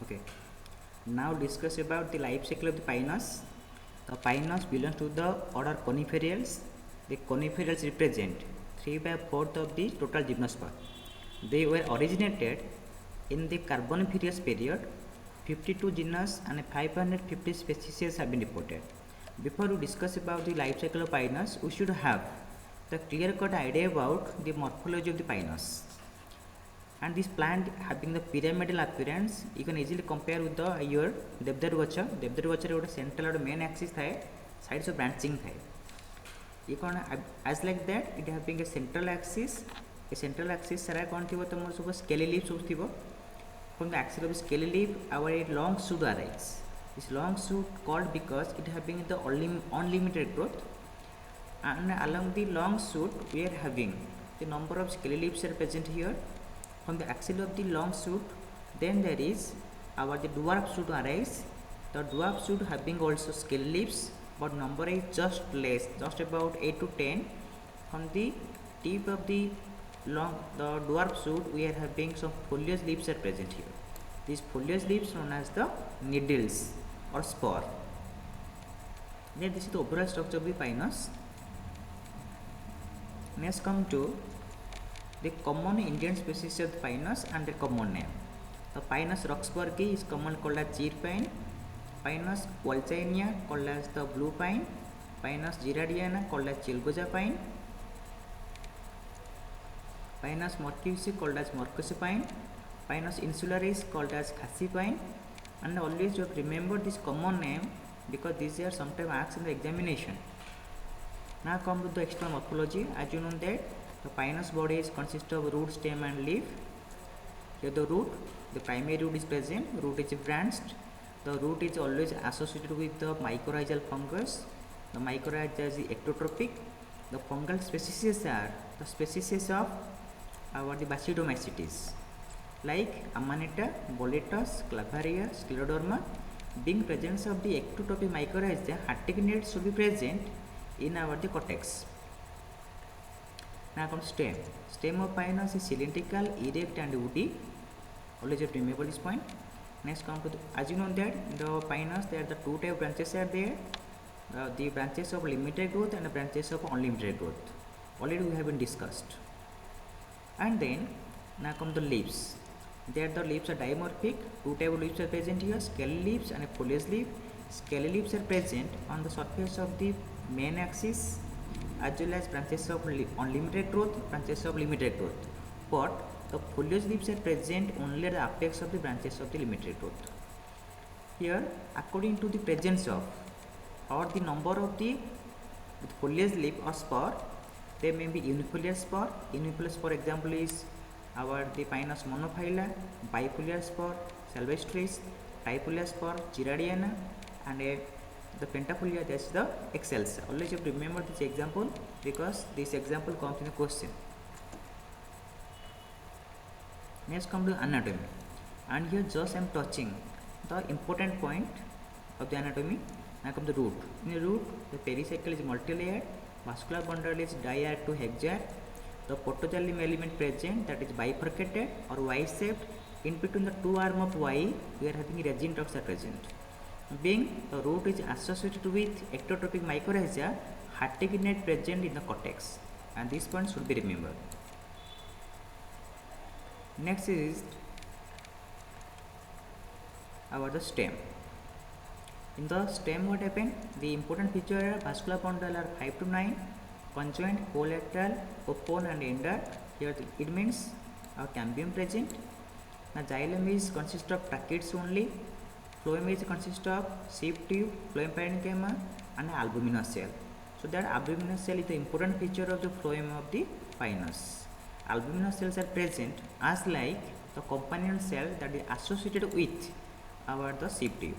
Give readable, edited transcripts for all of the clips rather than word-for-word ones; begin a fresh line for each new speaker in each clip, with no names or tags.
Okay. Now discuss about the life cycle of the pinus. The pinus belongs to the order Coniferales. The Coniferales represent 3 by 4th of the total gymnosperm. They were originated in the Carboniferous period. 52 genus and 550 species have been reported. Before we discuss about the life cycle of pinus, we should have the clear-cut idea about the morphology of the pinus. And this plant having the pyramidal appearance, you can easily compare with the your Devdar Vacha. Devdar Vacha is a central main axis thai, sides of branching thai. You can as like that, it having a central axis. A central axis sara kon thibo tomor सब scaly leaf सब thibo. From the axis of the scaly leaf, our a long shoot arises. This long shoot called because it having the unlimited growth, and along the long shoot we are having the number of scaly leaves are present here. From the axil of the long shoot, then there is our the dwarf shoot arise. The dwarf shoot having also scaly leaves, but number is just less, just about 8 to 10. From the tip of the dwarf shoot, we are having some foliage leaves are present here. These foliage leaves known as the needles or spore. Then this is the overall structure of the pinus. Next come to the common Indian species of the pinus and the common name. The Pinus roxburghi is commonly called as cheer pine. Pinus walchania called as the blue pine. Pinus girardiana called as chilgoja pine. Pinus morcusi called as morcusi pine. Pinus insularis called as khasi pine. And always you have to remember this common name because these are sometimes asked in the examination. Now come to the external morphology. As you know that the pinus body consists of root, stem and leaf. Here the root, the primary root is present, root is branched. The root is always associated with the mycorrhizal fungus. The mycorrhiza is ectotropic. The fungal species are the species of our the Basidiomycetes like Amanita, Boletus, Clavaria, Scleroderma. Being presence of the ectotropic mycorrhiza, hartignate should be present in our the cortex. Now comes stem. Stem of pinus is cylindrical, erect and woody. Always you have to remember this point. Next come to the, as you know that in the pinus there are the two type branches are there. The branches of limited growth and the branches of unlimited growth. Already we have been discussed. And then now come the leaves. There the leaves are dimorphic. Two type of leaves are present here, scaly leaves and a foliage leaf. Scaly leaves are present on the surface of the main axis, as well as branches of unlimited growth, branches of limited growth. But the foliage leaves are present only at the apex of the branches of the limited growth. Here, according to the presence of or the number of the foliage leaf or spore, there may be unifoliar spore. Unifoliar spore example is our the Pinus monophylla, bifoliar spore, sylvestris, trifoliar spore, girardiana, and the pentafolia, that's the excelsa. Always you have to remember this example because this example comes in a question. Next come to anatomy, and here just I am touching the important point of the anatomy. Now come the root. In the root, the pericycle is multilayered, vascular bundle is diarrhea to hexad. The protoxylem element present, that is bifurcated or Y-shaped. In between the two arms of Y, we are having resin ducts are present. Being the root is associated with ectotropic mycorrhiza, hartignate present in the cortex, and this point should be remembered. Next is our the stem. In the stem, what happened? The important feature are vascular bundle are 5 to 9, conjoint, collateral, open and ender. Here it means our cambium present. Now xylem is consist of tracheids only. Phloem is consist of sheath tube, phloem parenchyma and albuminous cell. So that albuminous cell is the important feature of the phloem of the pinus. Albuminous cells are present as like the companion cell that is associated with our the sheath tube.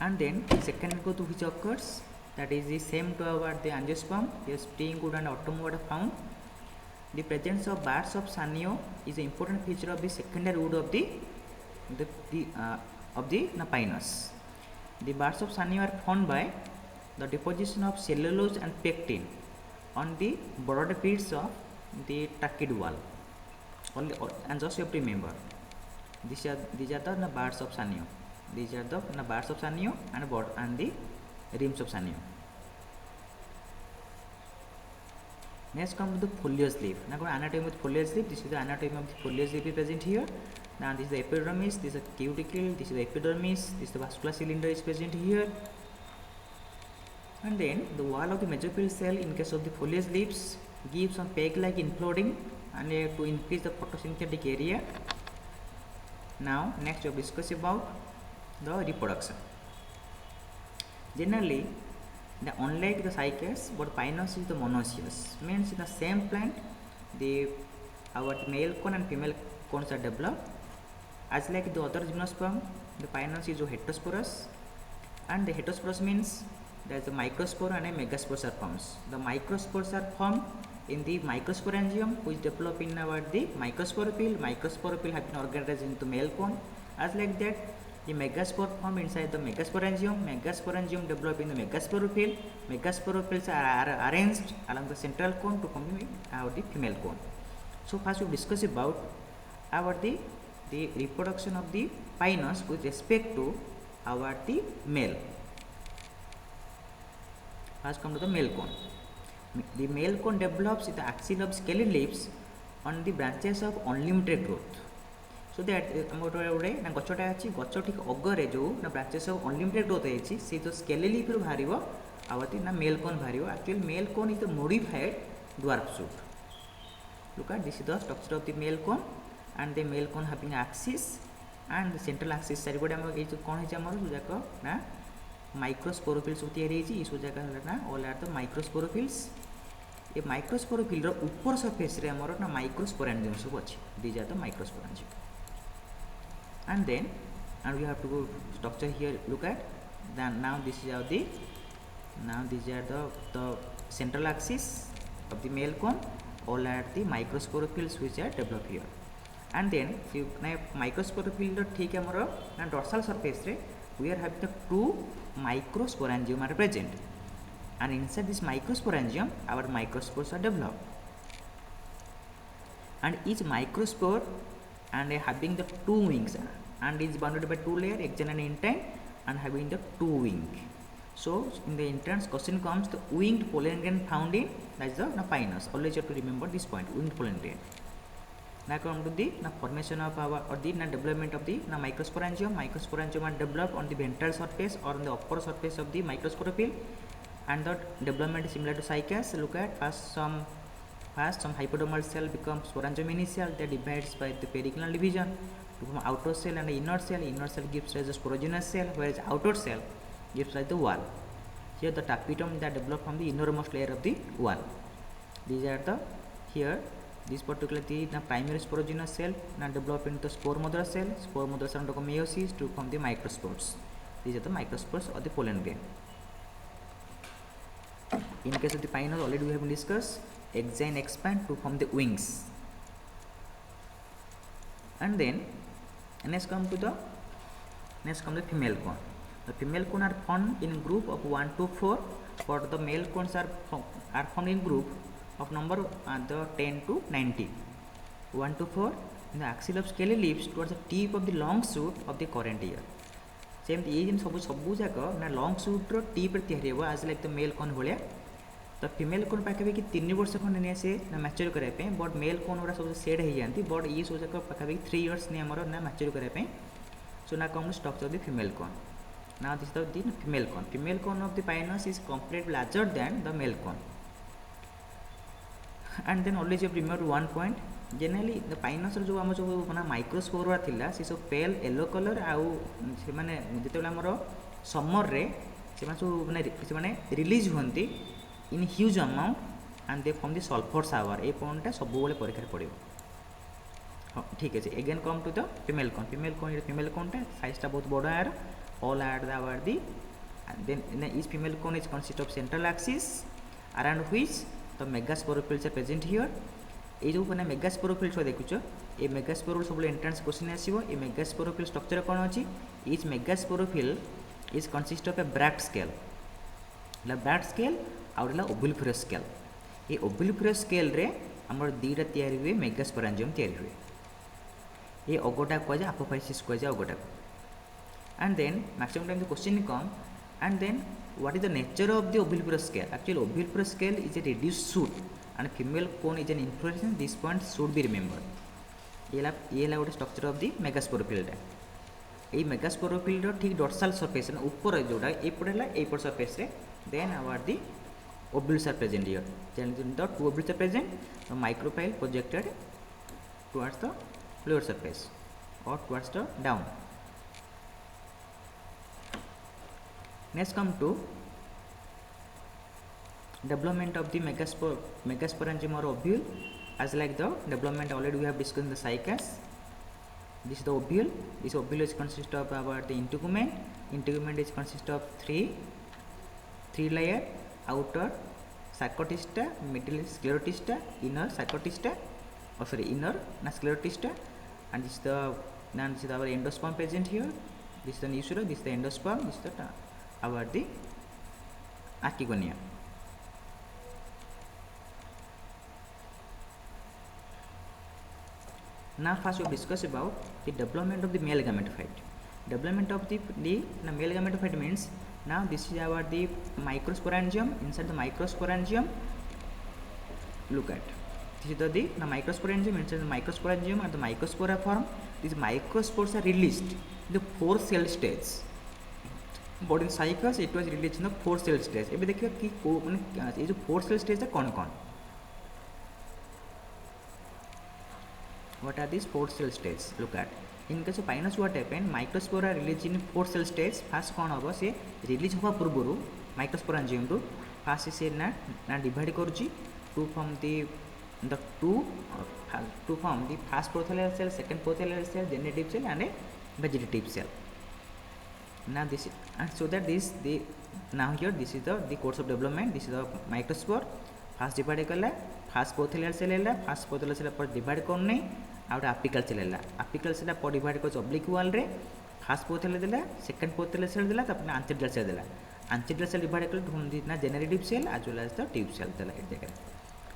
And then second growth which occurs, that is the same to our the angiosperm. Here spring wood and autumn wood are found. The presence of bars of Sanio is an important feature of the secondary wood of the pinus. The bars of Sanio are found by the deposition of cellulose and pectin on the border bits of the tracheid wall. only and just you have to remember these are the birds of Sanyo. These are the birds of Sanyo and the rims of Sanyo. Next come to the foliage leaf. Now anatomy of foliage leaf. This is the anatomy of the foliage leaf is present here. Now this is the epidermis, this is the cuticle, this is the epidermis, this is the vascular cylinder is present here. And then the wall of the mesophyll cell in case of the foliage leaves gives some peg-like inflorescence and to increase the photosynthetic area. Now next we will discuss about the reproduction. Generally, unlike the cycads, but pinus is the monoecious. Means in the same plant, our male cone and female cones are developed. As like the other gymnosperm, the pinus is heterosporous, and the heterosporous means there is a microspore and a megaspore are formed. The microspores are formed in the microsporangium, which develop in our the microsporopyle. Microsporopyle have been organized into male cone. As like that, the megaspore form inside the megasporangium. Megasporangium develop in the megasporopyle. Megasporopyles are arranged along the central cone to form the female cone. So first we discuss about our the reproduction of the pinus with respect to our the male. First come to the male cone. The male cone develops in the axil of scaly leaves on the branches of unlimited growth. So that गचटा अच्छी गच ठीक अगरे जो branches of unlimited growth है से जो scaly leaf रु बाहर आती ना मेल कोन बाहर actually male cone is the modified dwarf shoot. Look at this is the structure of the male cone and the male cone having axis and the central axis चारिपटे आम ये कौन है जो जाक ना माइक्रोस्पोरोफिल्स सब या सब जगह ना ऑल आर द माइक्रोस्पोरोफिल्स. ये माइक्रोस्पोरोफिल ऊपर सरफेस रे हमर ना माइक्रोस्पोरेंजियम सब अच्छी. These are the microsporangium. And then we have to go structure here. Look at then now this is how these are the central axis of the male cone. All are the microsporophylls which are developed here. And then microsporophyll ठीक है हमारा ना dorsal surface रे we are having the two microsporangium are present, and inside this microsporangium our microspores are developed, and each microspore and having the two wings and is bounded by two layers, extern and intern, and having the two wing. So in the entrance question comes the winged pollen grain found in that is the pinus. Always you have to remember this point, winged pollen grain. Now come to the formation of our or the development of the microsporangium. Microsporangium are developed on the ventral surface or on the upper surface of the microsporophyll, and the development is similar to cycads. Look at first some hypodermal cell becomes sporangium initial that divides by the periclinal division to form outer cell and inner cell. Inner cell gives rise to sporogenous cell, whereas outer cell gives rise to wall. Here the tapetum that develop from the innermost layer of the wall. These are the here this particular the primary sporogenous cell now develop into the spore mother cell. Spore mother cell undergo meiosis to form the microspores. These are the microspores of the pollen grain. In case of the pinus, already we have discussed. Exine expand to form the wings, and then next come the female cone. The female cone are formed in group of 1 to 4, but the male cones are formed in group of number the 10 to 90. 1 to 4 in the axil of scaly leaves towards the tip of the long shoot of the current ear. Same ये जिन सब जाक ना long shoot रो tip रे तैयारी हुआ as like the male cone भलिया. तो female cone पाखापाखि 3 वर्ष खंडे नहीं से ना मैच्योर करने बट मेल कोन गुड़ा सब सेड हो जाती बट ये सब जाक पाखापाखि 3 इयर्स नहीं आमर ना मैच्योर करने. सो ना come structure of the female cone. Now this the female cone. Female cone of the pinus is complete larger than the male cone. And then always you remember one point. Generally the pinus जो आम जो ना माइक्रोस्पोरा थिला से सब pale yellow colour आउ से माने जेतेबेला हमर समर रे से सब माने रिलीज होंती in huge amount and they form the sulfur shower. ए पॉइंट सब बेले परीक्षा पड़ो. हाँ ठीक है. Again come to the female cone. Female cone size बहुत बड़ा है. All are the then is female cone is consist of central axis around which the megasporophylls are present here. ये जो मैंने मेगास्पोरोफिल्स देखुच ये मेगास्पोरोफिल सब एंट्रेंस क्वेश्चन आसो. ये मेगास्पोरोफिल स्ट्रक्चर कौन अच्छी. Etch megasporophyll is consist of A bract scale. Bract scale आउला ओबुलिफेरस स्केल. ये ओबुलिफेरस स्केल रे आमर दीटा तैयारी हुए मेगास्पोरेंजियम तैयारी हुए ये अगटा कहुए आपोफाइसिस कहुए अगटा and then maximum time the question come and then what is the nature of the ovuliferous scale actually ovuliferous scale is a reduced shoot and female cone is an inflorescence this point should be remembered ये गोटे structure of the मेगास्पोरोफिल्ड ये मेगास्पोरोफिल्ड ठीक dorsal surface ऊपर जोटा एपटे एपट surface then our the ovules are present here the two ovules are present the micropyle projected towards the lower surface or towards the down. Next come to development of the megasporangium or ovule as like the development already we have discussed in the cycas. This is the ovule. This ovule is consist of about the integument. Integument is consist of three layer: outer sarcotista, middle sclerotista, inner sarcotista, inner sclerotista, and this is our endosperm present here. This is the nucleus, this is the endosperm, this is the our the archegonia. Now first we discuss about the development of the male gametophyte. Development of the male gametophyte means now this is our the microsporangium. Inside the microsporangium, look at this is the microsporangium. Inside the microsporangium and the microspora form. These microspores are released in the 4 cell stage. But in cycas it was released in the 4 cell stage. अब देखिए कि ये जो 4 cell stage है कौन कौन? What are these 4 cell stages? Look at. In case of pinus what happened? Microspora released in 4 cell stage. First कौन होगा से release होगा पूर्वरु microsporangium रू first से ना divide करूँची to form the first prothelial cell, second prothelial cell, generative cell, and a vegetative cell. Now this is, and so that this is the course of development. This is the microspore. First divide कला, first prothelial cell है, first prothelial cell पर divide करने, और apical cell है, apical cell पर divide कर oblique wall रे, first prothelial दिला, second prothelial cell दिला, तब अपना anterior cell दिला, anterior cell divide कर हम जितना generative cell as well as the tube cell दिला इस जगह.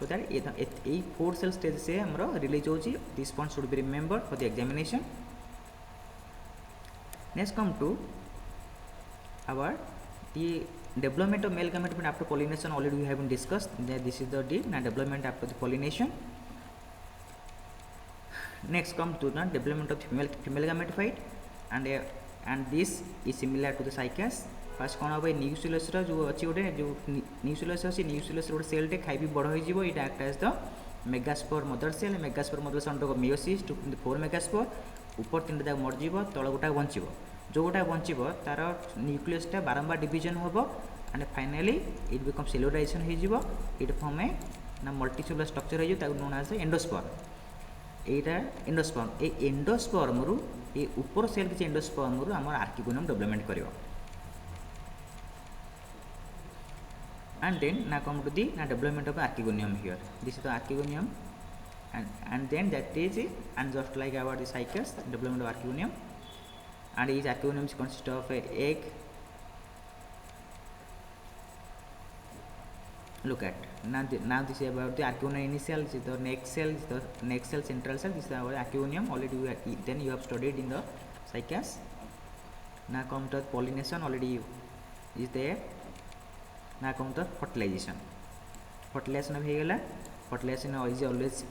So that ये 4 cell stage से हमारा release होची. This point should be remembered for the examination. Next come to our the development of male gametophyte after pollination. Already we have been discussed. This is the development after the pollination. Next come to the development of female gametophyte, and this is similar to the cycas. Fast कौन हम nucleus जो अच्छी गोटे जो nucleus अच्छी nucleus गोटे सेलटे खाई बड़ हो ये act as the megaspore mother cell under meiosis 4 megaspore ऊपर 3 जाक मरज तल गोटा बचब जो गोटा बचब तार न्यूक्लियसटा बारंबार डिविजन हम एंड फाइनाली इट बिकम सेलुलाराइजेशन हो इट फॉर्म ए ना मल्टीसेलुलर स्ट्रक्चर हो नोन एज एंडोस्पर्म एटा एंडोस्पर्म ए एंडोस्पर्म रु ये ऊपर सेल किसी एंडोस्पर्म रु आम आर्किगोनियम डेवलपमेंट कर and then now come to the development of archegonium here. This is the archegonium and then that is and just like our the cycas development of archegonium, and each archegonium consists of a egg. Look at now this is about the archegonium initial. This is the next cell, central cell. This is our archegonium. Already then you have studied in the cycas. Now come to pollination. Already is there. ना कौन तो fertilisation हो गला fertilisation is always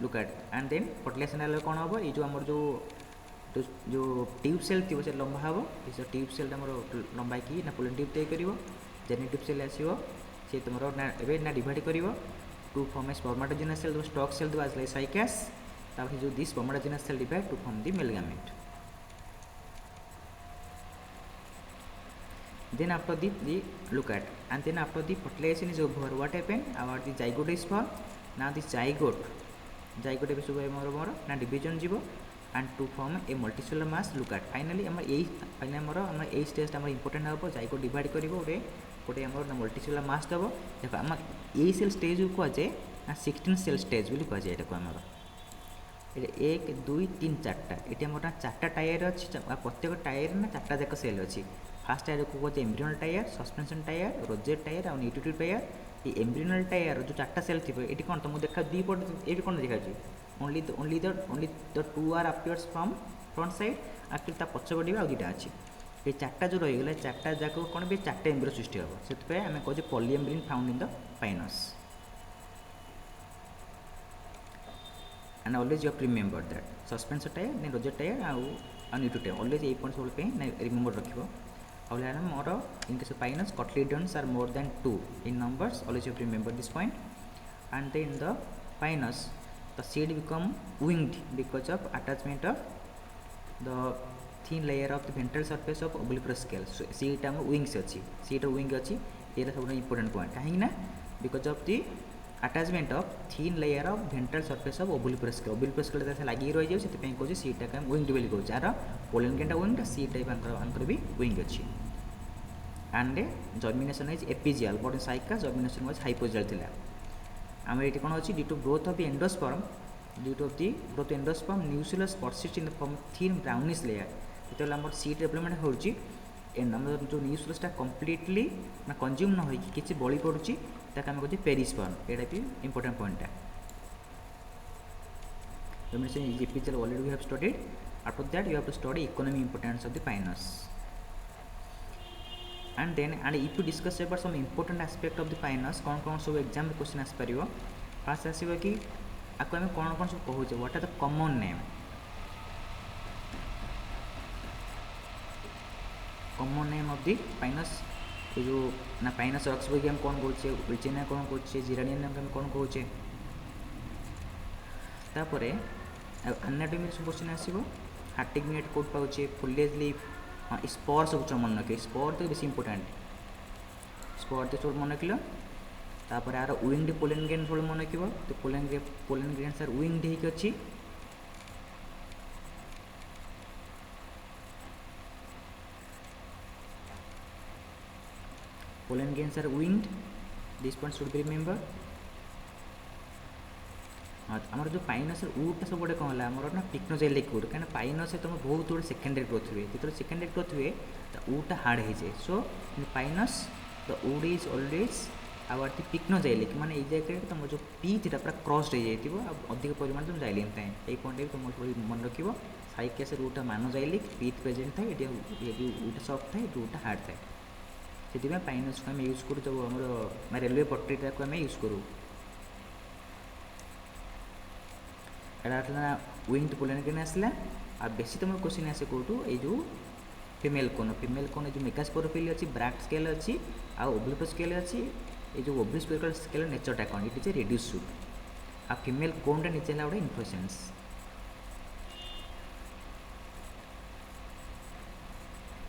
look at and then fertilisation हेल्ला कौन हम ये जो आमर जो ट्यूब सेल थी से लंबा हम इस ट्यूब सेल लंबा कि ना पोलन ट्यूब तय कर जेनेटिव सेल आसो सी तुम ना डिवाइड कर to form a spermatogenous cell जो स्टॉक सेल आज लाइक साइकास ताकि जो this spermatogenous cell divide to form the male gamete. Then after the look at and then after the fertilization is over, what happened? Our the zygote is formed. Now this zygote is over now division jibo and to form a multicellular mass. Look at finally our a stage important habo zygote divide करिवो गोटे हमर multicellular mass दबो देखो हम ए cell stage को जे ना 16 cell stage बोली कह जाय एटा हमर ये 1 2 3 4टा एटा हमर 4टा टायर अछि प्रत्येक टायर ना 4टा जाक सेल अछि. फास्ट टायर को कहते embryonal tyre, suspension tyre, rosette tyre और न्यूट्रिटिव टायर. ये एम्ब्रियोनल टायर जो 4टा सेल थी ये कौन तुमको देखा दी पट ये कौन देखा only the 2 are appears from front side actually ता पछपटे भी आ दुटा अच्छी ये 4टा जो रहीगला 4टा जाक कौन भी 4टा एम्ब्रियो सृष्टि हम से आम कहे polyembryony found in the pinus and always you have to remember that suspensor tier नहीं रोजर टायर आउ न्यूट्रो टायर ऑलवेज ये पॉइंट सब रिमेंबर रखिबो और more in case of pinus cotyledons are more than 2 in numbers always you have to remember this point and then in the pinus the seed become winged because of attachment of the thin layer of the ventral surface of oviparous scale so seed am wings अच्छी seed wing अच्छी ये सब important point कहीं ना because of the attachment of thin layer of ventral surface of oviparous scale जैसे लगी रही जाए से कौन सीटा का winged बोली कौन जार पोलन गेंटा winged सीट टाइप भी wing अच्छी and germination is epigeal but in cycas germination was hypogeal थिला आम ये कौन अच्छी due to growth of the endosperm nucleus persists in the form of thin brownish layer जो आम सीट डेवलपमेंट होची जो न्यूक्लियसटा कम्प्लीटली कंज्यूम न होइकी किछि बळी पड़ुची ताके आम कहते पेरिस्पर्म एटा भी important point germination is epigeal already we have studied after that you have to study economic importance of the pinus and if you discuss about some important aspect of the pinus कौन सब exam question आस पारिबो fast आसीबो कि आको हम कौन सब कहूचे what are the common name of the pinus जो ना पाइनस रॉक्सबर्गी हम कौन कहूचे उल्चेना कौन कहूचे जिरानियन हम कौन कहूचे तापरे एनाटॉमी सब क्वेश्चन आसीबो हार्टिगनेट कोड पाउचे फुलेज लीफ हाँ स्पर सब मन रख स्पर तो बेस इंपोर्टाट स्पर तो सब मन रखल तापर यार विंड पोलन ग्रेन सब मन रख तो पोलन ग्रेन सार विंड होगी अच्छी पोलन ग्रेन सार wind this point should be remember आमर जो पाइनस उडटा सब गोटे कौन है आमर ना पिक्नोजाइलिक उड कहीं पाइनस तुम बहुत गुड़े सेकेंडरी ग्रोथ हुए जो सेकेंडरी ग्रोथ हुए तो उडटा हार्ड हो जाए सो इन पाइनस द उड is always our the pycnoxylic माने ये जगह तुम जो पीथ पूरा क्रॉस्ड हो जाए अधिक परिमाण तुम जाइलिन थाए ये पॉइंट भी तुम मन रख साइकेस उडटा मानोजाइलिक पीथ प्रेजेंट थाए ये उडटा सॉफ्ट थाए उडटा हार्ड थाए से पाइनस को आम यूज करूँ जो आम रेलवे पट्टीटा को आम यूज करूँ एटा विंग पोलन ग्रेन आसला आ बेसी तुम क्वेश्चन आसे कौटू ये जो फीमेल कोन जो मेगास्पोरोफिल अच्छी ब्रैक्ट स्केल अच्छी आ ओब्लिक स्केल अच्छी ये जो ओब्लिक स्केल नेचरटा कौन it is a reduce shoot आ फीमेल कोनटा नीचे है गोटे inflorescence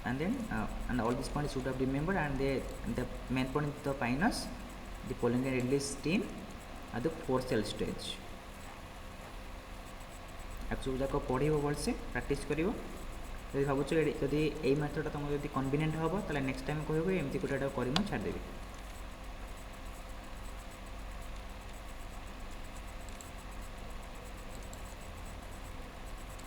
and then and all these points should have remembered and the main point is the pinus the pollen grain release steam at the 4 cell stage सब जाक पढ़ भलसे प्राक्ट कर भावुँ जदि यही मेथड तुम कन्वीनियंट हम तो नेक्स्ट टाइम कह एमती गोटे कर छाड़देवी।